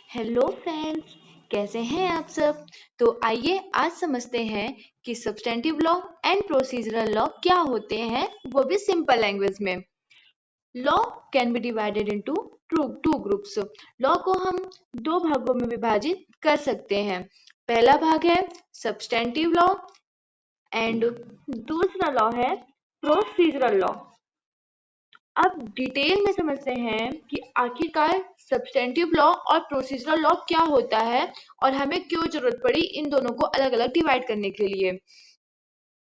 Hello friends, कैसे हैं आप सब। तो आइए आज समझते हैं कि substantive law and procedural law क्या होते हैं, वो भी सिंपल लैंग्वेज में। Law can be divided into two groups. Law को हम दो भागों में विभाजित कर सकते हैं। पहला भाग है सब्सटेंटिव लॉ एंड दूसरा लॉ है प्रोसीजरल लॉ। अब डिटेल में समझते हैं कि आखिरकार सब्सटेंटिव लॉ और प्रोसीजरल लॉ क्या होता है और हमें क्यों जरूरत पड़ी इन दोनों को अलग अलग डिवाइड करने के लिए।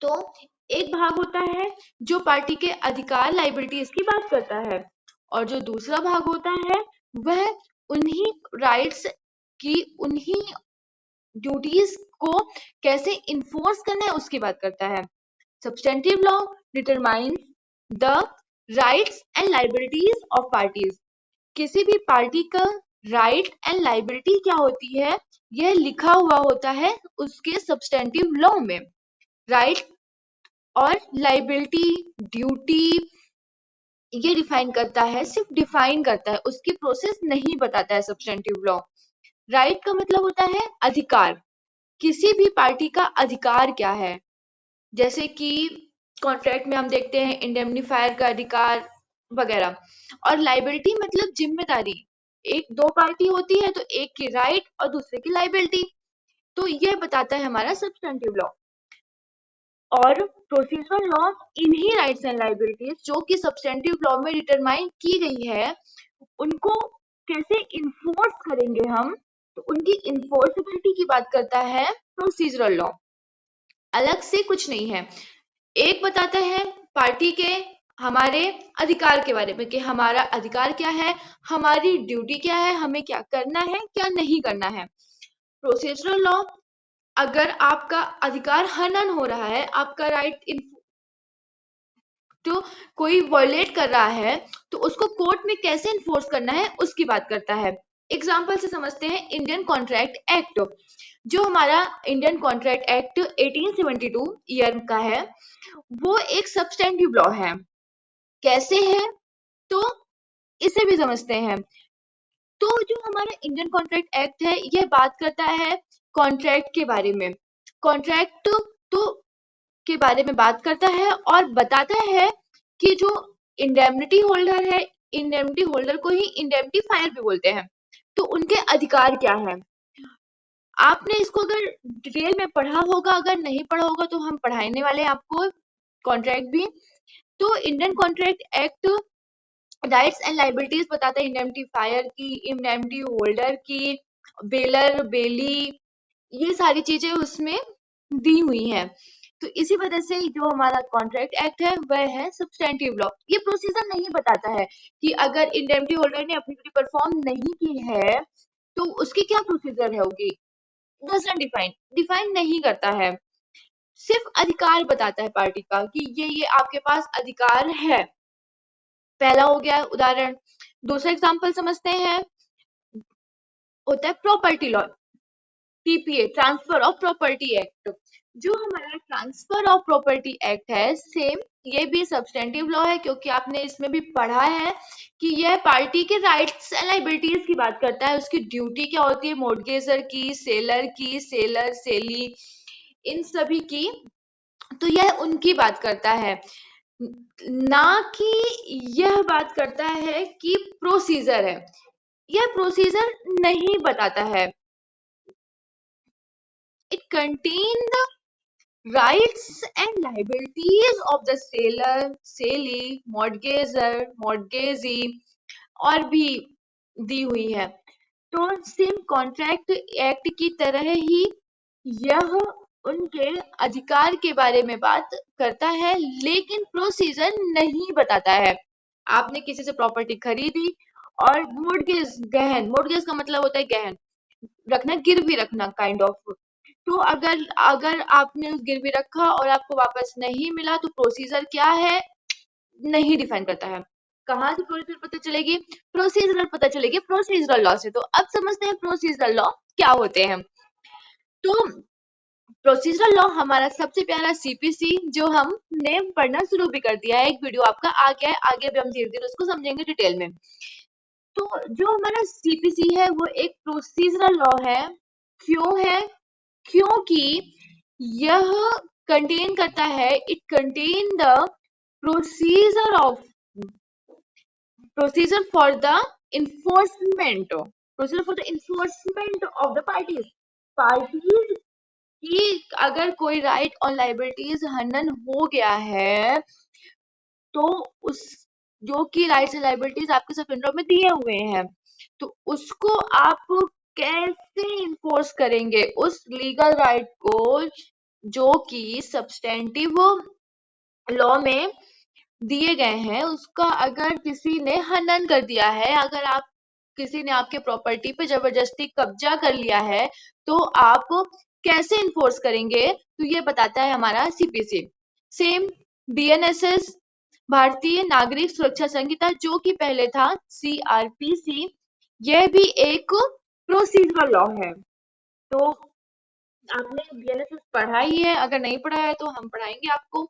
तो एक भाग होता है जो पार्टी के अधिकार लाइबिलिटीज की बात करता है और जो दूसरा भाग होता है वह उन्हीं राइट्स की, उन्हीं ड्यूटीज को कैसे इन्फोर्स करना है उसकी बात करता है। Substantive law determines the rights and liabilities of parties. किसी भी पार्टी का राइट एंड लाइबिलिटी क्या होती है, यह लिखा हुआ होता है उसके सब्सटेंटिव लॉ में। राइट और लाइबिलिटी, ड्यूटी, ये डिफाइन करता है, सिर्फ डिफाइन करता है, उसकी प्रोसेस नहीं बताता है सब्सटेंटिव लॉ। राइट का मतलब होता है अधिकार, किसी भी पार्टी का अधिकार क्या है, जैसे कि कॉन्ट्रैक्ट में हम देखते हैं इंडेमनीफायर का अधिकार वगैरह। और लाइबिलिटी मतलब जिम्मेदारी, एक दो पार्टी होती है तो एक की राइट और दूसरे की लाइबिलिटी, तो यह बताता है हमारा सब्सटेंटिव लॉ। और प्रोसीजरल लॉ इन्हीं राइट्स एंड लाइबिलिटीज जो कि सब्सटेंटिव लॉ में डिटरमाइन की गई है, उनको कैसे इन्फोर्स करेंगे हम, तो उनकी इन्फोर्सेबिलिटी की बात करता है प्रोसीजरल लॉ। अलग से कुछ नहीं है। एक बताता है पार्टी के हमारे अधिकार के बारे में कि हमारा अधिकार क्या है, हमारी ड्यूटी क्या है, हमें क्या करना है क्या नहीं करना है। प्रोसीजरल लॉ, अगर आपका अधिकार हनन हो रहा है, आपका राइट तो कोई वॉयलेट कर रहा है, तो उसको कोर्ट में कैसे इन्फोर्स करना है उसकी बात करता है। एग्जाम्पल से समझते हैं इंडियन कॉन्ट्रैक्ट एक्ट। जो हमारा इंडियन कॉन्ट्रैक्ट एक्ट 1872 ईयर का है, वो एक सब्सटेंटिव लॉ है। कैसे है, तो इसे भी समझते हैं। तो जो हमारा इंडियन कॉन्ट्रैक्ट एक्ट है, यह बात करता है कॉन्ट्रैक्ट के बारे में। कॉन्ट्रैक्ट तो के बारे में बात करता है और बताता है कि जो इंडेमनिटी होल्डर है, इंडेमनिटी होल्डर को ही इंडेमनिफायर भी बोलते हैं, तो उनके अधिकार क्या है। आपने इसको अगर डिटेल में पढ़ा होगा, अगर नहीं पढ़ा होगा तो हम पढ़ाने वाले हैं आपको कॉन्ट्रैक्ट भी। तो Indian contract act rights and liabilities बताता है इंडेमनिफायर की, इंडेमनिटी होल्डर की, बेलर, बेली, ये सारी चीजें उसमें दी हुई हैं। तो इसी वजह से जो हमारा कॉन्ट्रैक्ट एक्ट है वह है सब्सटेंटिव लॉ। ये प्रोसीजर नहीं बताता है कि अगर इंडेमनिटी होल्डर ने अपनी ड्यूटी परफॉर्म नहीं की है तो उसकी क्या प्रोसीजर होगी, डजंट डिफाइन नहीं करता है। सिर्फ अधिकार बताता है पार्टी का कि ये आपके पास अधिकार है। पहला हो गया उदाहरण। दूसरा एग्जांपल समझते हैं, होता है property law, TPA, transfer of property act. जो हमारा ट्रांसफर ऑफ प्रॉपर्टी एक्ट है, सेम ये भी सब्सटेंटिव लॉ है, क्योंकि आपने इसमें भी पढ़ा है कि यह पार्टी के राइट्स एंड लाइबिलिटीज की बात करता है। उसकी ड्यूटी क्या होती है, मोर्टगेजर की, सेलर सेली, इन सभी की, तो यह उनकी बात करता है, ना कि यह बात करता है कि प्रोसीजर है। यह प्रोसीजर नहीं बताता है। It contains the rights and liabilities of the seller, सेली, mortgager, mortgagee और भी दी हुई है। तो सेम कॉन्ट्रैक्ट एक्ट की तरह ही यह उनके अधिकार के बारे में बात करता है, लेकिन प्रोसीजर नहीं बताता है। आपने किसी से प्रॉपर्टी खरीदी और मोर्टगेज, गहन, मोर्टगेज का मतलब होता है गहन रखना, गिरवी रखना काइंड ऑफ। तो अगर अगर आपने उस गिरवी रखा और आपको वापस नहीं मिला तो प्रोसीजर क्या है, नहीं डिफाइन करता है। कहाँ से प्रोसीजर पता चलेगी, प्रोसीजरल पता चलेगी, प्रोसीजरल लॉ से। तो अब समझते हैं प्रोसीजरल लॉ क्या होते हैं। तो प्रोसीजरल लॉ हमारा सबसे प्यारा सीपीसी, जो हमने पढ़ना शुरू भी कर दिया है, एक वीडियो आपका आ गया है, आगे भी हम धीरे धीरे उसको समझेंगे डिटेल में। तो जो हमारा सीपीसी है वो एक प्रोसीजरल लॉ है। क्यों है? क्योंकि यह कंटेन करता है, it contain the procedure of procedure for the enforcement procedure for the enforcement of the parties कि अगर कोई राइट और लाइबिलिटीज हनन हो गया है तो उस जो कि राइट्स एंड लाइबिलिटीज आपके सेकंड लॉ में दिए हुए हैं तो उसको आप कैसे इन्फोर्स करेंगे उस लीगल राइट को जो कि सब्सटेंटिव लॉ में दिए गए हैं उसका अगर किसी ने हनन कर दिया है, अगर आप किसी ने आपके प्रॉपर्टी पे जबरदस्ती कब्जा कर लिया है तो आप कैसे इन्फोर्स करेंगे तो ये बताता है हमारा सीपीसी। सेम बीएनएसएस भारतीय नागरिक सुरक्षा संहिता जो कि पहले था सीआरपीसी, यह भी एक प्रोसीजरल लॉ है। तो आपने बीएनएसएस पढ़ा ही है, अगर नहीं पढ़ा है तो हम पढ़ाएंगे आपको।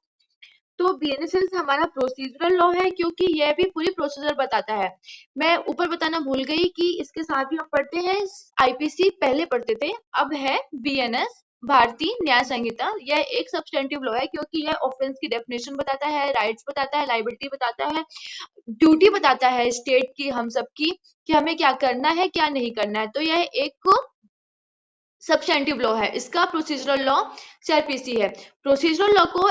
तो बीएनएसएस हमारा प्रोसीजरल लॉ है क्योंकि यह भी पूरी प्रोसीजर बताता है। मैं ऊपर बताना भूल गई कि इसके साथ ही आप पढ़ते हैं आईपीसी, पहले पढ़ते थे, अब है बीएनएस भारतीय न्याय संहिता। यह एक सब्सटेंटिव लॉ है क्योंकि यह ऑफेंस की डेफिनेशन बताता है, राइट्स बताता है, लाइबिलिटी बताता है, ड्यूटी बताता है स्टेट की, हम सबकी, कि हमें क्या करना है क्या नहीं करना है। तो यह एक सब्सटेंटिव लॉ है। इसका प्रोसीजरल लॉ सीआरपीसी है। प्रोसीजरल लॉ को